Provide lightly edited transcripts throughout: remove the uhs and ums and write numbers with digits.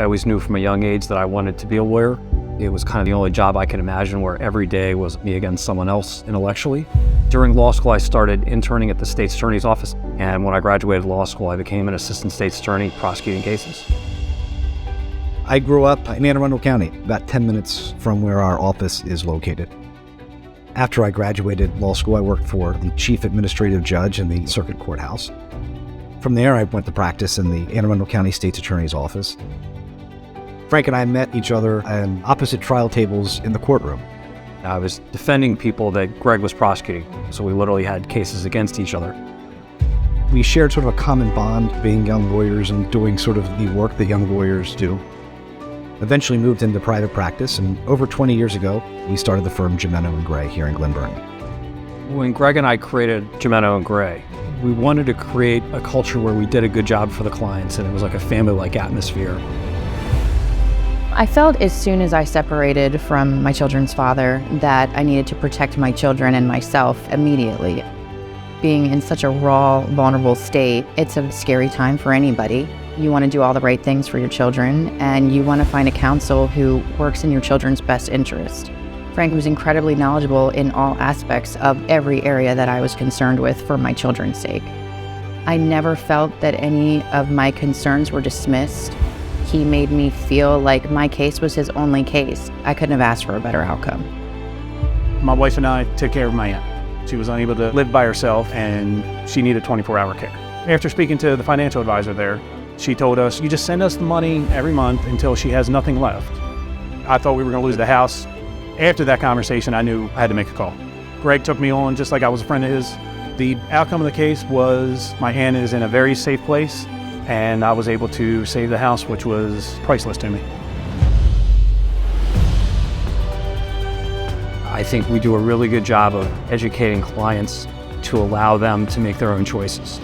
I always knew from a young age that I wanted to be a lawyer. It was kind of the only job I could imagine where every day was me against someone else intellectually. During law school, I started interning at the state's attorney's office. And when I graduated law school, I became an assistant state's attorney prosecuting cases. I grew up in Anne Arundel County, about 10 minutes from where our office is located. After I graduated law school, I worked for the chief administrative judge in the circuit courthouse. From there, I went to practice in the Anne Arundel County State's Attorney's Office. Frank and I met each other on opposite trial tables in the courtroom. I was defending people that Greg was prosecuting, so we literally had cases against each other. We shared sort of a common bond, being young lawyers and doing sort of the work that young lawyers do. Eventually moved into private practice, and over 20 years ago, we started the firm Jimeno & Gray here in Glenburn. When Greg and I created Jimeno & Gray, we wanted to create a culture where we did a good job for the clients, and it was like a family-like atmosphere. I felt as soon as I separated from my children's father that I needed to protect my children and myself immediately. Being in such a raw, vulnerable state, it's a scary time for anybody. You want to do all the right things for your children, and you want to find a counsel who works in your children's best interest. Frank was incredibly knowledgeable in all aspects of every area that I was concerned with for my children's sake. I never felt that any of my concerns were dismissed. He made me feel like my case was his only case. I couldn't have asked for a better outcome. My wife and I took care of my aunt. She was unable to live by herself, and she needed 24-hour care. After speaking to the financial advisor there, she told us, you just send us the money every month until she has nothing left. I thought we were going to lose the house. After that conversation, I knew I had to make a call. Greg took me on just like I was a friend of his. The outcome of the case was my aunt is in a very safe place, and I was able to save the house, which was priceless to me. I think we do a really good job of educating clients to allow them to make their own choices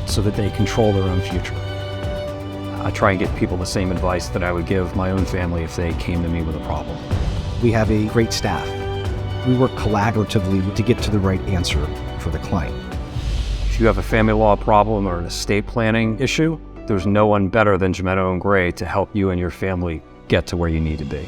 so that they control their own future. I try and give people the same advice that I would give my own family if they came to me with a problem. We have a great staff. We work collaboratively to get to the right answer for the client. If you have a family law problem or an estate planning issue, there's no one better than Jimeno & Gray to help you and your family get to where you need to be.